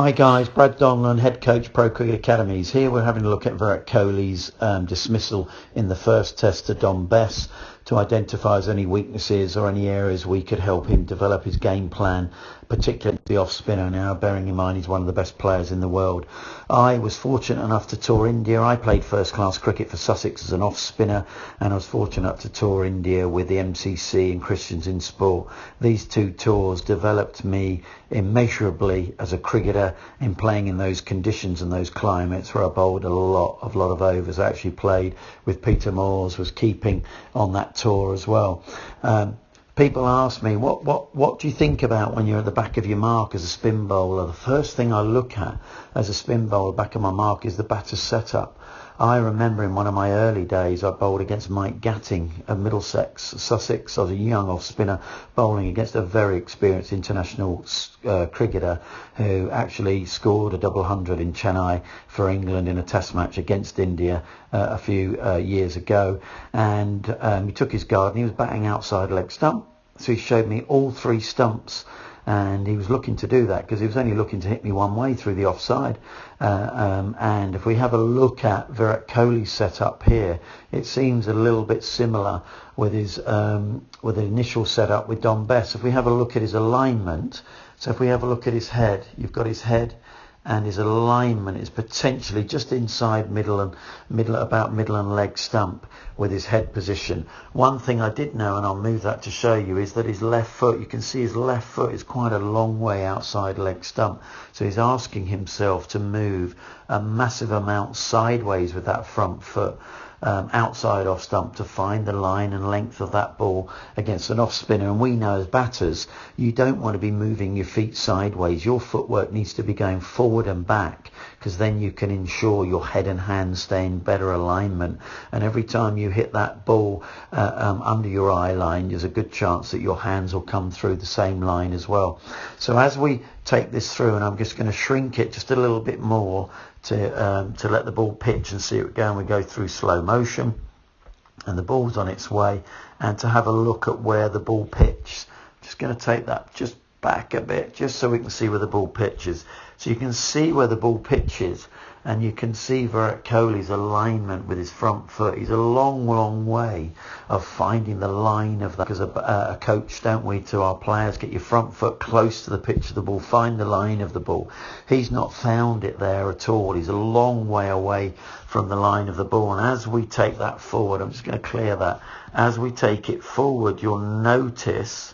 Hi guys, Brad Donlan, head coach Pro Cricket Academies. Here we're having a look at Virat Kohli's dismissal in the first test to Dom Bess to identify any weaknesses or any areas we could help him develop his game plan, particularly the off spinner now, bearing in mind he's one of the best players in the world. I was fortunate enough to tour India. I played first class cricket for Sussex as an off spinner, and I was fortunate enough to tour India with the MCC and Christians in Sport. These two tours developed me immeasurably as a cricketer in playing in those conditions and those climates where I bowled a lot of overs. I actually played with Peter Moores, was keeping on that tour as well. People ask me, what do you think about when you're at the back of your mark as a spin bowler? The first thing I look at as a spin bowler, back of my mark, is the batter's setup. I remember in one of my early days, I bowled against Mike Gatting of Middlesex, Sussex. I was a young off spinner bowling against a very experienced international cricketer who actually scored a double hundred in Chennai for England in a test match against India a few years ago. And he took his guard and he was batting outside leg stump. So he showed me all three stumps. And he was looking to do that because he was only looking to hit me one way through the offside. And if we have a look at Virat Kohli's setup here, it seems a little bit similar with his with the initial setup with Dom Bess. If we have a look at his alignment, so if we have a look at his head, you've got his head, and his alignment is potentially just inside middle and leg stump with his head position. One thing I did know, and I'll move that to show you, is that his left foot, you can see his left foot is quite a long way outside leg stump. So he's asking himself to move a massive amount sideways with that front foot. Outside off stump to find the line and length of that ball against an off spinner. And we know as batters, you don't want to be moving your feet sideways. Your footwork needs to be going forward and back, because then you can ensure your head and hands stay in better alignment. And every time you hit that ball under your eye line, there's a good chance that your hands will come through the same line as well. So as we take this through, and I'm just going to shrink it just a little bit more to let the ball pitch and see it go, and we go through slow motion and the ball's on its way, and to have a look at where the ball pitches. Just going to take that just back a bit just so we can see where the ball pitches. So you can see where the ball pitches, and you can see Virat Kohli's alignment with his front foot. He's a long way of finding the line of that. Because a coach, don't we, to our players, get your front foot close to the pitch of the ball, find the line of the ball. He's not found it there at all. He's a long way away from the line of the ball. And as we take that forward, I'm just going to clear that. As we take it forward, you'll notice,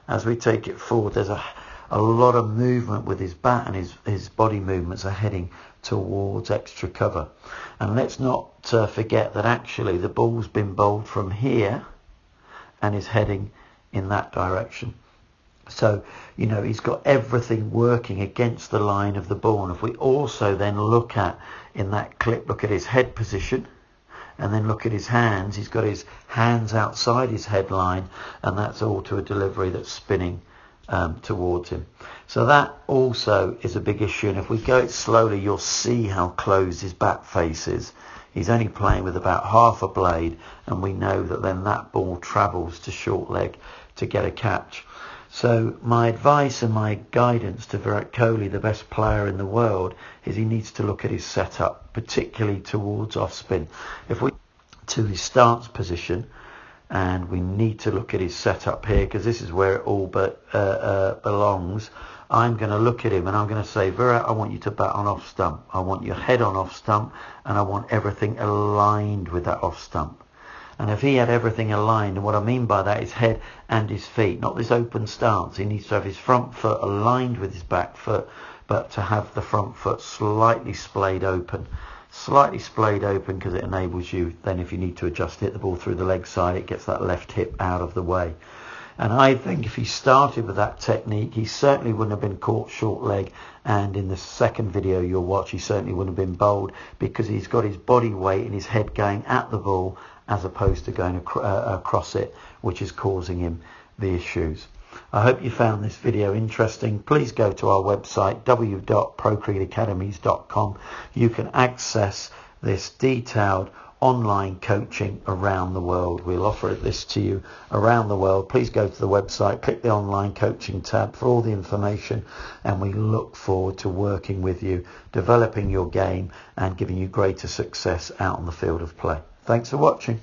as we take it forward, there's a lot of movement with his bat, and his body movements are heading towards extra cover. And let's not forget that actually the ball's been bowled from here and is heading in that direction. So, you know, he's got everything working against the line of the ball. And if we also then look at, in that clip, look at his head position, and then look at his hands. He's got his hands outside his headline, and that's all to a delivery that's spinning towards him. So that also is a big issue, and if we go it slowly, you'll see how closed his bat face is. He's only playing with about half a blade, and we know that then that ball travels to short leg to get a catch. So my advice and my guidance to Virat Kohli, the best player in the world, is he needs to look at his setup, particularly towards off spin. If we to his stance position, and we need to look at his setup here, because this is where it all belongs. I'm going to look at him and I'm going to say, Virat, I want you to bat on off stump. I want your head on off stump, and I want everything aligned with that off stump. And if he had everything aligned, and what I mean by that is head and his feet, not this open stance. He needs to have his front foot aligned with his back foot, but to have the front foot slightly splayed open. Slightly splayed open because it enables you then, if you need to adjust, hit the ball through the leg side, it gets that left hip out of the way. And I think if he started with that technique, he certainly wouldn't have been caught short leg, and in the second video you'll watch, he certainly wouldn't have been bowled, because he's got his body weight and his head going at the ball as opposed to going across it, which is causing him the issues. I hope you found this video interesting. Please go to our website, www.procricketacademies.com. You can access this detailed online coaching around the world. We'll offer this to you around the world. Please go to the website, click the online coaching tab for all the information, and we look forward to working with you, developing your game and giving you greater success out on the field of play. Thanks for watching.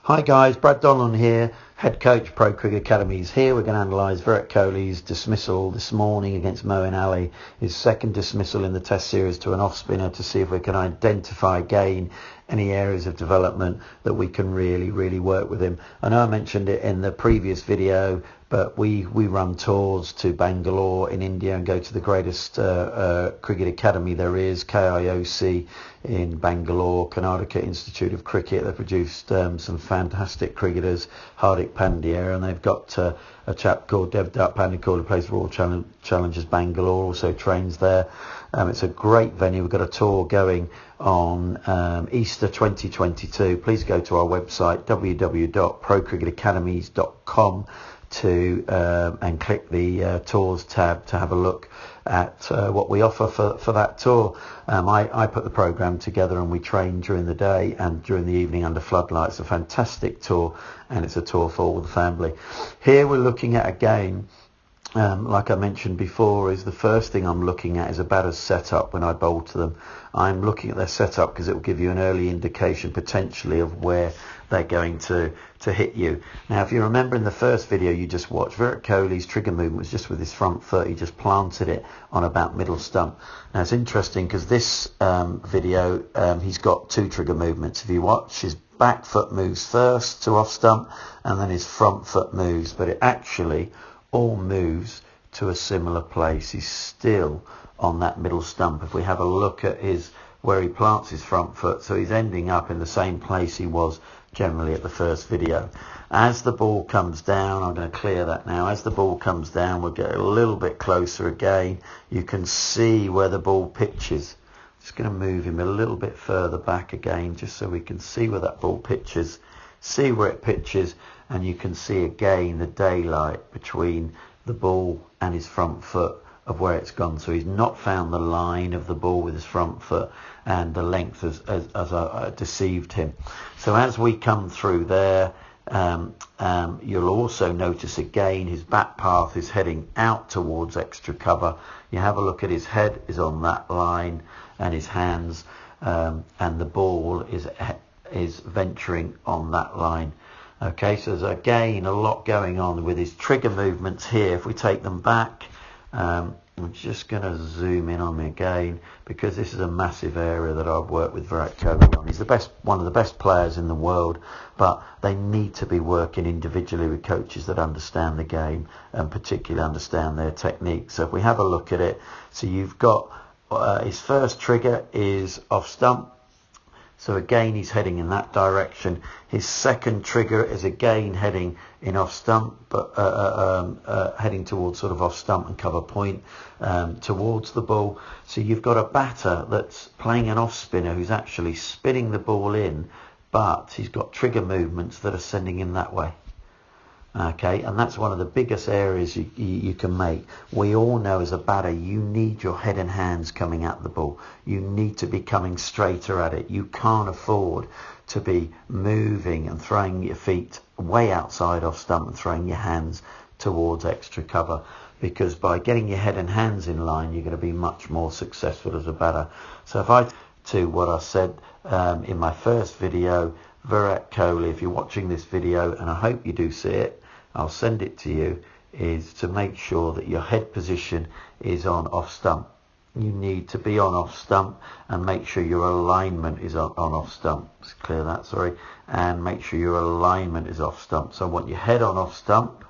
Hi guys, Brad Donlan here, head coach, Pro Cricket Academies. Here we're going to analyse Virat Kohli's dismissal this morning against Moeen Ali, his second dismissal in the Test series to an off-spinner, to see if we can identify again any areas of development that we can really work with him. I know I mentioned it in the previous video, but we run tours to Bangalore in India and go to the greatest cricket academy there is, KIOC in Bangalore, Karnataka Institute of Cricket. They produced some fantastic cricketers, Hardik Pandya, and they've got a chap called Devdutt Pandya who plays Royal Challengers Bangalore, also trains there. It's a great venue. We've got a tour going on Easter 2022. Please go to our website www.procricketacademies.com and click the tours tab to have a look at what we offer for that tour. I put the program together and we train during the day and during the evening under floodlights. A fantastic tour, and it's a tour for all the family. Here we're looking at a game, like I mentioned before, is the first thing I'm looking at is a batter's setup when I bowl to them. I'm looking at their setup because it will give you an early indication potentially of where they're going to hit you. Now, if you remember in the first video you just watched, Virat Kohli's trigger movement was just with his front foot. He just planted it on about middle stump. Now, it's interesting because this video, he's got two trigger movements. If you watch, his back foot moves first to off stump and then his front foot moves, but it actually all moves to a similar place. He's still on that middle stump. If we have a look at where he plants his front foot, so he's ending up in the same place he was generally at the first video. As the ball comes down, I'm going to clear that now. As the ball comes down, we'll get a little bit closer again. You can see where the ball pitches. Just going to move him a little bit further back again, just so we can see where that ball pitches. See where it pitches, and you can see again the daylight between the ball and his front foot of where it's gone. So he's not found the line of the ball with his front foot, and the length has deceived him. So as we come through there, you'll also notice again his back path is heading out towards extra cover. You have a look at his head is on that line, and his hands, and the ball is venturing on that line. Okay, so there's again a lot going on with his trigger movements here. If we take them back, I'm just going to zoom in on me again, because this is a massive area that I've worked with Virat Kohli on. He's one of the best players in the world, but they need to be working individually with coaches that understand the game and particularly understand their technique. So if we have a look at it, so you've got his first trigger is off stump. So again, he's heading in that direction. His second trigger is again heading in off stump, but heading towards sort of off stump and cover point towards the ball. So you've got a batter that's playing an off spinner who's actually spinning the ball in, but he's got trigger movements that are sending him that way. Okay, and that's one of the biggest areas you can make. We all know as a batter, you need your head and hands coming at the ball. You need to be coming straighter at it. You can't afford to be moving and throwing your feet way outside off stump and throwing your hands towards extra cover, because by getting your head and hands in line, you're going to be much more successful as a batter. So if I to what I said in my first video, Virat Kohli, if you're watching this video, and I hope you do see it, I'll send it to you, is to make sure that your head position is on off stump. You need to be on off stump and make sure your alignment is on off stump. Let's clear that, sorry. And make sure your alignment is off stump. So I want your head on off stump,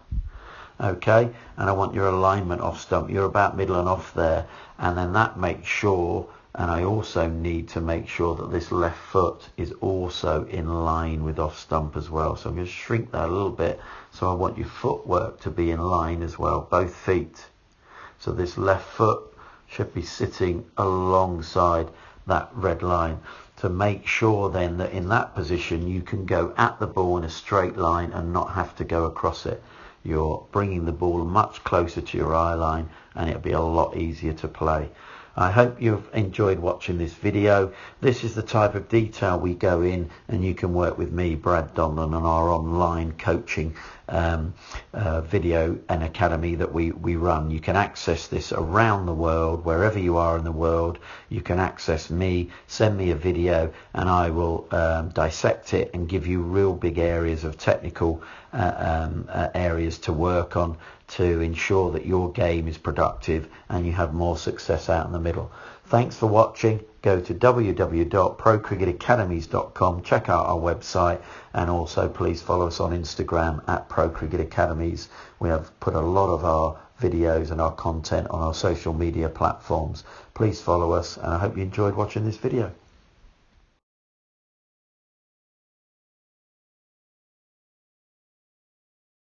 okay, and I want your alignment off stump. You're about middle and off there, and then that makes sure. And I also need to make sure that this left foot is also in line with off stump as well. So I'm going to shrink that a little bit. So I want your footwork to be in line as well, both feet. So this left foot should be sitting alongside that red line, to make sure then that in that position you can go at the ball in a straight line and not have to go across it. You're bringing the ball much closer to your eye line, and it'll be a lot easier to play. I hope you've enjoyed watching this video. This is the type of detail we go in, and you can work with me, Brad Donlan, on our online coaching video and academy that we run. You can access this around the world, wherever you are in the world. You can access me, send me a video, and I will dissect it and give you real big areas of technical areas to work on to ensure that your game is productive and you have more success out in the middle. Thanks for watching. Go to www.procricketacademies.com, check out our website, and also please follow us on Instagram at ProCricketAcademies. We have put a lot of our videos and our content on our social media platforms. Please follow us, and I hope you enjoyed watching this video.